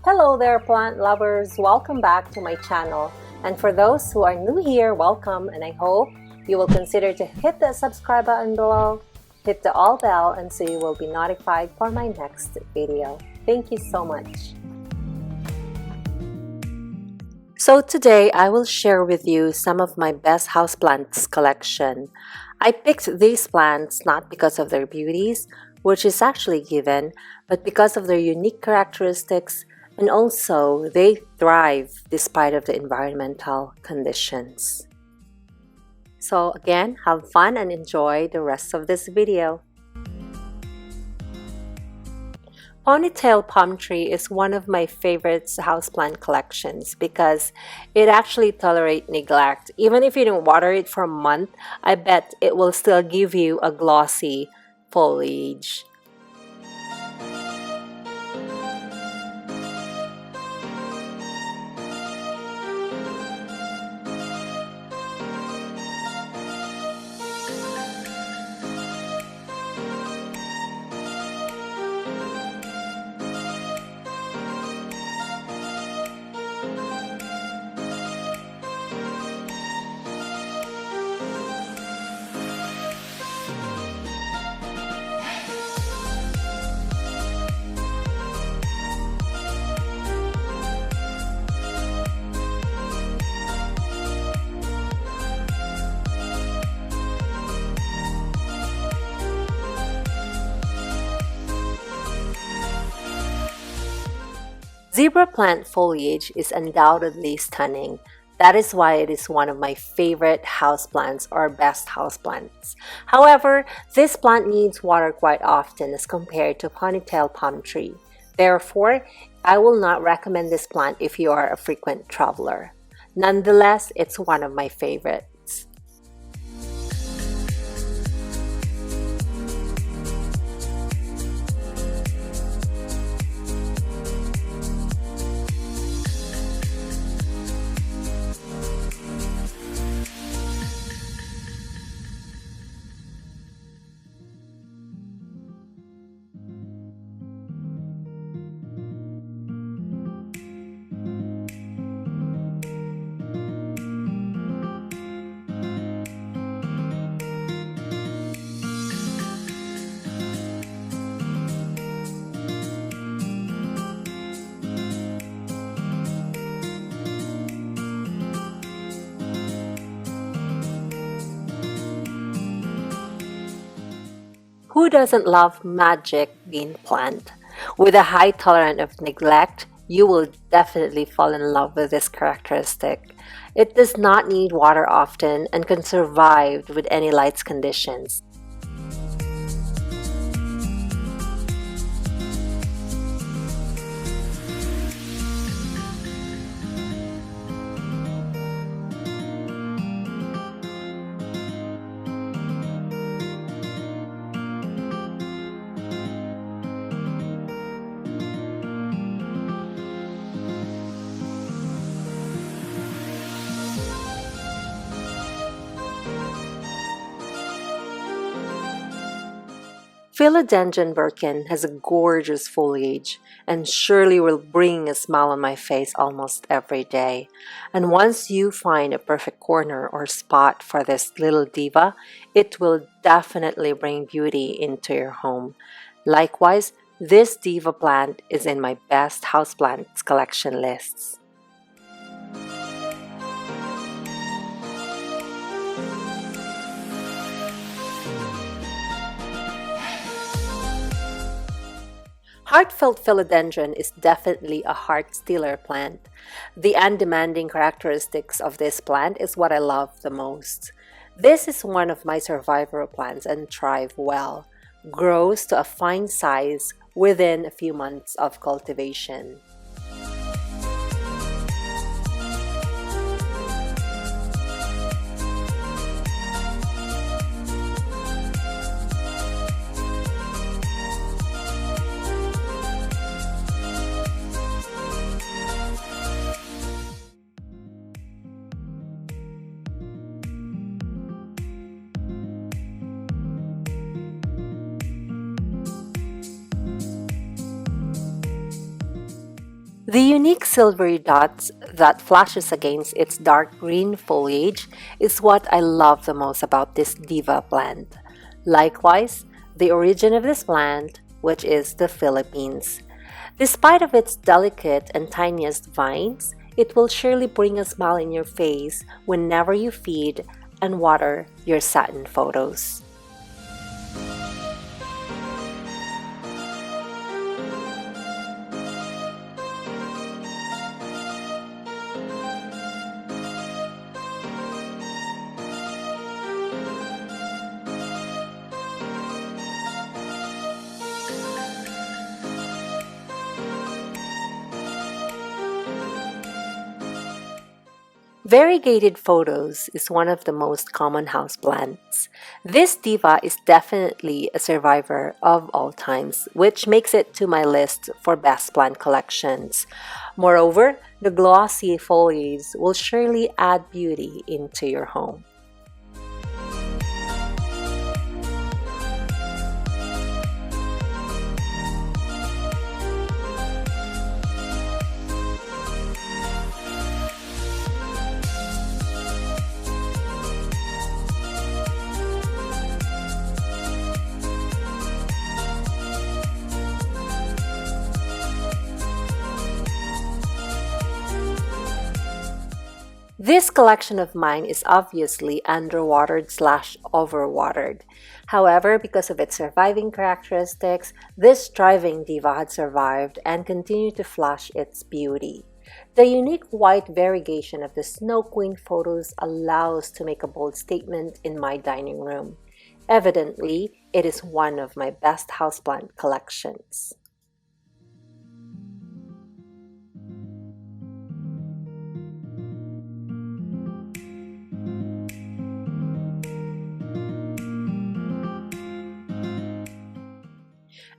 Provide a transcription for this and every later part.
Hello there, plant lovers! Welcome back to my channel. And for those who are new here, welcome, and I hope you will consider to hit the subscribe button below, hit the all bell, and so you will be notified for my next video. Thank you so much. So today I will share with you some of my best houseplants collection. I picked these plants not because of their beauties, which is actually given, but because of their unique characteristics, and also they thrive despite of the environmental conditions. So again, have fun and enjoy the rest of this video. Ponytail palm tree is one of my favorite houseplant collections because it actually tolerates neglect. Even if you don't water it for a month, I bet it will still give you a glossy foliage. Zebra plant foliage is undoubtedly stunning. That is why it is one of my favorite houseplants or best houseplants. However, this plant needs water quite often as compared to ponytail palm tree. Therefore, I will not recommend this plant if you are a frequent traveler. Nonetheless, it's one of my favorites. Who doesn't love magic bean plant? With a high tolerance of neglect, you will definitely fall in love with this characteristic. It does not need water often and can survive with any light conditions. Philodendron Birkin has a gorgeous foliage and surely will bring a smile on my face almost every day. And once you find a perfect corner or spot for this little diva, it will definitely bring beauty into your home. Likewise, this diva plant is in my best houseplants collection lists. Heartfelt Philodendron is definitely a heart stealer plant. The undemanding characteristics of this plant is what I love the most. This is one of my survivor plants and thrive well. Grows to a fine size within a few months of cultivation. The unique silvery dots that flashes against its dark green foliage is what I love the most about this diva plant. Likewise, the origin of this plant, which is the Philippines. Despite of its delicate and tiniest vines, it will surely bring a smile in your face whenever you feed and water your satin photos. Variegated photos is one of the most common houseplants. This diva is definitely a survivor of all times, which makes it to my list for best plant collections. Moreover, the glossy foliage will surely add beauty into your home. This collection of mine is obviously underwatered slash overwatered. However, because of its surviving characteristics, this thriving diva had survived and continued to flash its beauty. The unique white variegation of the Snow Queen photos allows to make a bold statement in my dining room. Evidently, it is one of my best houseplant collections.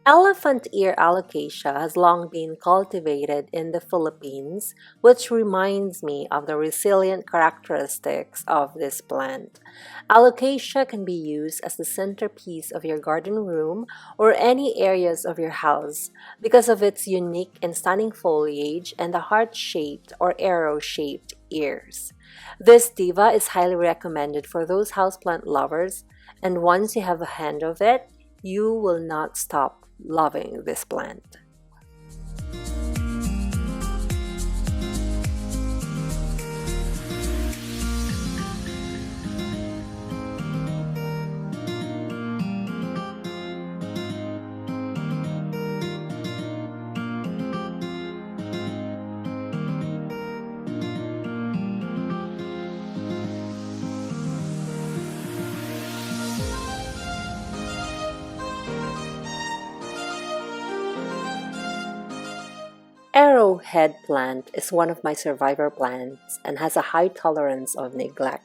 Elephant ear alocasia has long been cultivated in the Philippines, which reminds me of the resilient characteristics of this plant. Alocasia can be used as the centerpiece of your garden room or any areas of your house because of its unique and stunning foliage and the heart-shaped or arrow-shaped ears. This diva is highly recommended for those houseplant lovers, and once you have a hand of it, you will not stop loving this plant. Arrowhead plant is one of my survivor plants and has a high tolerance of neglect.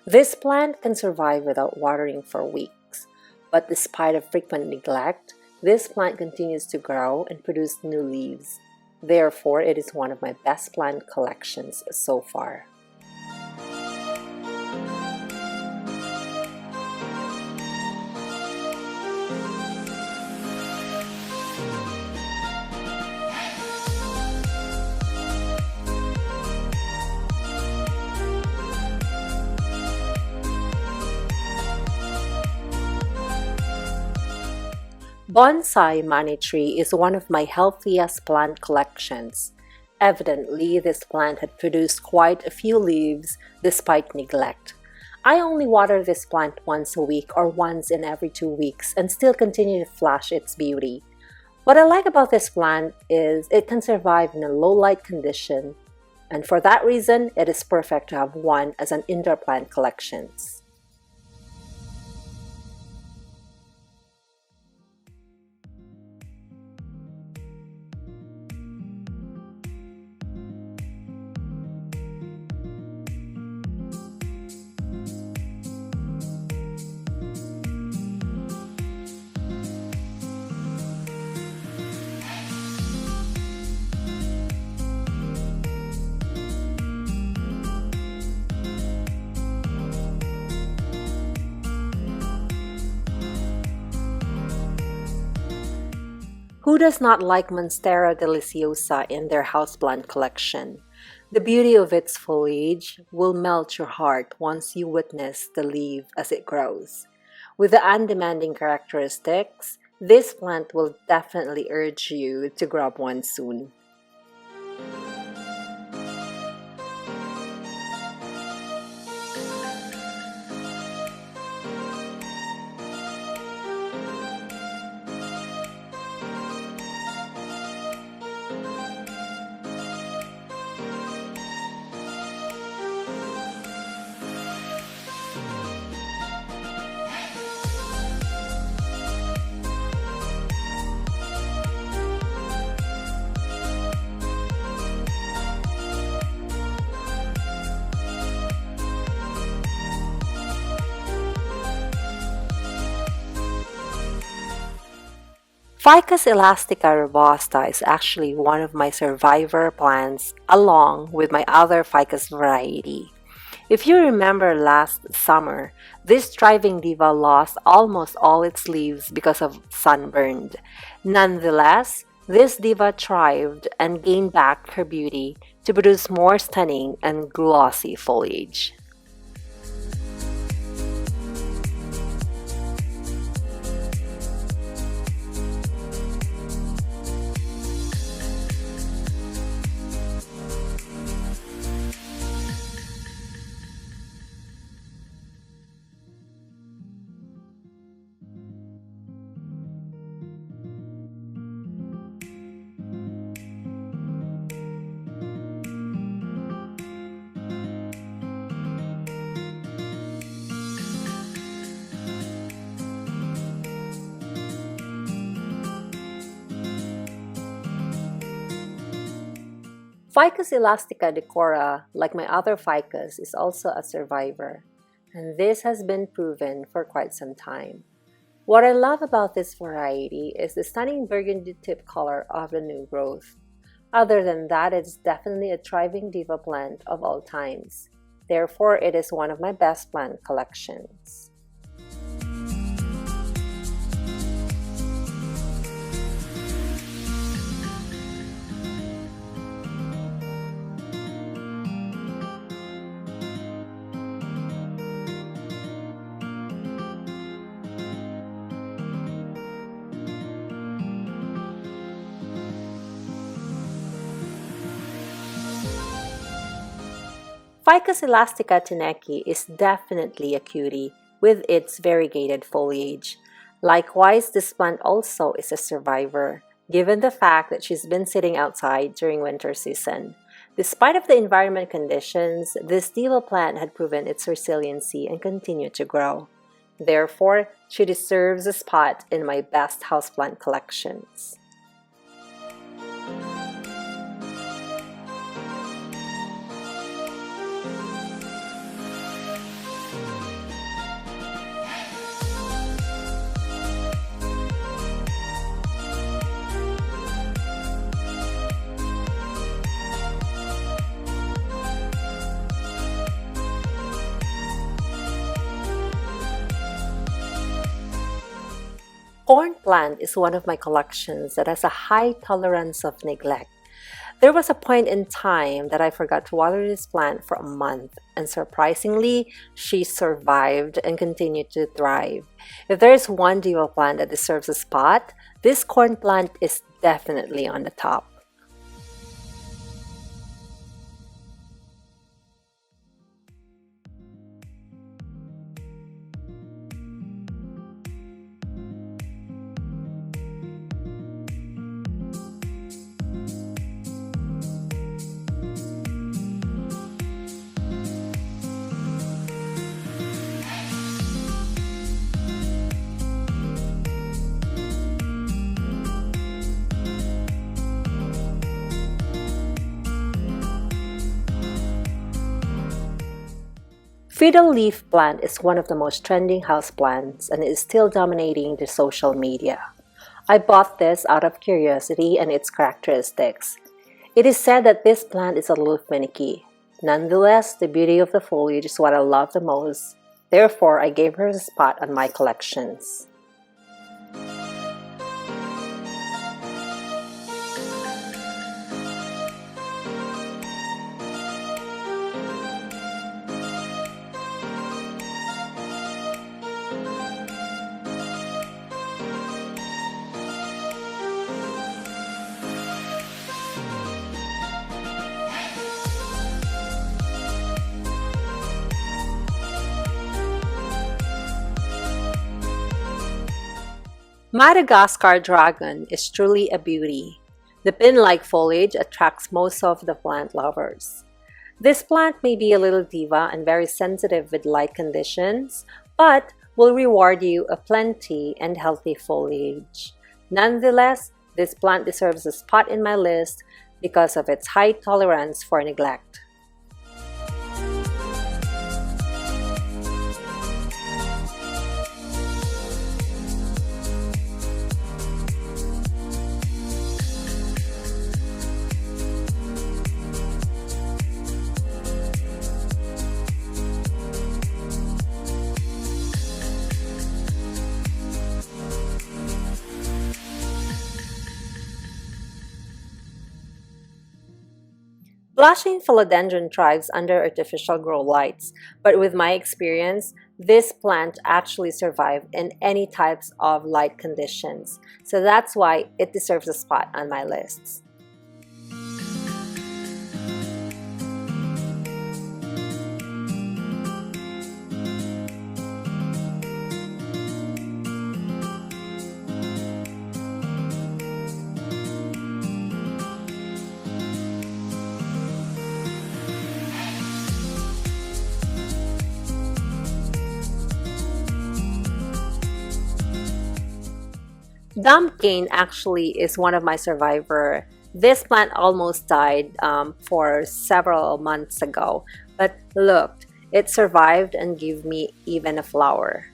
This plant can survive without watering for weeks, but despite of frequent neglect, this plant continues to grow and produce new leaves. Therefore, it is one of my best plant collections so far. Bonsai money tree is one of my healthiest plant collections. Evidently, this plant had produced quite a few leaves despite neglect. I only water this plant once a week or once in every 2 weeks and still continue to flash its beauty. What I like about this plant is it can survive in a low light condition, and for that reason, it is perfect to have one as an indoor plant collections. Who does not like Monstera deliciosa in their houseplant collection? The beauty of its foliage will melt your heart once you witness the leaf as it grows. With the undemanding characteristics, this plant will definitely urge you to grab one soon. Ficus elastica robusta is actually one of my survivor plants along with my other ficus variety. If you remember last summer, this thriving diva lost almost all its leaves because of sunburn. Nonetheless, this diva thrived and gained back her beauty to produce more stunning and glossy foliage. Ficus elastica decora, like my other ficus, is also a survivor, and this has been proven for quite some time. What I love about this variety is the stunning burgundy tip color of the new growth. Other than that, it's definitely a thriving diva plant of all times. Therefore, it is one of my best plant collections. Ficus elastica tineki is definitely a cutie with its variegated foliage. Likewise, this plant also is a survivor, given the fact that she's been sitting outside during winter season. Despite of the environment conditions, this diva plant had proven its resiliency and continued to grow. Therefore, she deserves a spot in my best houseplant collections. Corn plant is one of my collections that has a high tolerance of neglect. There was a point in time that I forgot to water this plant for a month, and surprisingly, she survived and continued to thrive. If there is one diva plant that deserves a spot, this corn plant is definitely on the top. Fiddle leaf plant is one of the most trending houseplants and is still dominating the social media. I bought this out of curiosity and its characteristics. It is said that this plant is a little finicky. Nonetheless, the beauty of the foliage is what I love the most. Therefore, I gave her a spot on my collections. Madagascar Dragon is truly a beauty. The pin-like foliage attracts most of the plant lovers. This plant may be a little diva and very sensitive with light conditions, but will reward you a plenty and healthy foliage. Nonetheless, this plant deserves a spot in my list because of its high tolerance for neglect. Blushing philodendron thrives under artificial grow lights, but with my experience, this plant actually survives in any types of light conditions. So that's why it deserves a spot on my lists. Dump cane actually is one of my survivors. This plant almost died for several months ago, but look, it survived and gave me even a flower.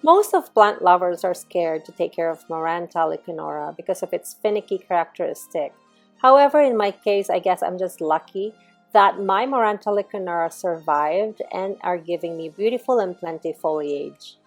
Most of plant lovers are scared to take care of Maranta lecanora because of its finicky characteristic. However, in my case, I guess I'm just lucky that my Maranta lecanora survived and are giving me beautiful and plenty foliage.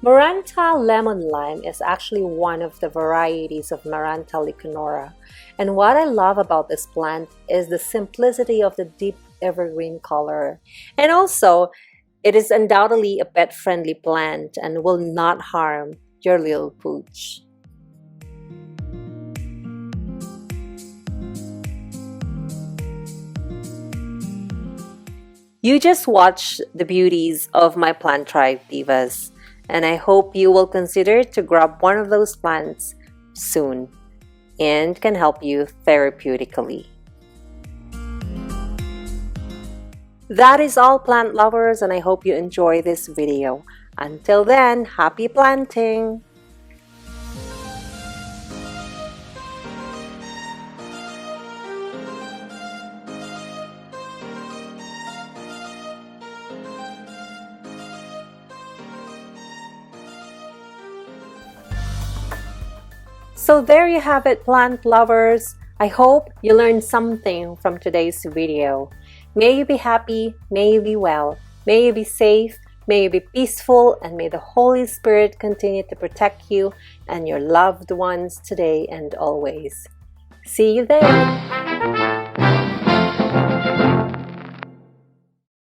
Maranta lemon lime is actually one of the varieties of Maranta lecanora, and what I love about this plant is the simplicity of the deep evergreen color. And also, it is undoubtedly a pet-friendly plant and will not harm your little pooch. You just watch the beauties of my plant tribe divas, and I hope you will consider to grab one of those plants soon and can help you therapeutically. That is all, plant lovers, and I hope you enjoy this video. Until then, happy planting! So there you have it, plant lovers. I hope you learned something from today's video. May you be happy, may you be well, may you be safe, may you be peaceful, and may the Holy Spirit continue to protect you and your loved ones today and always. See you there!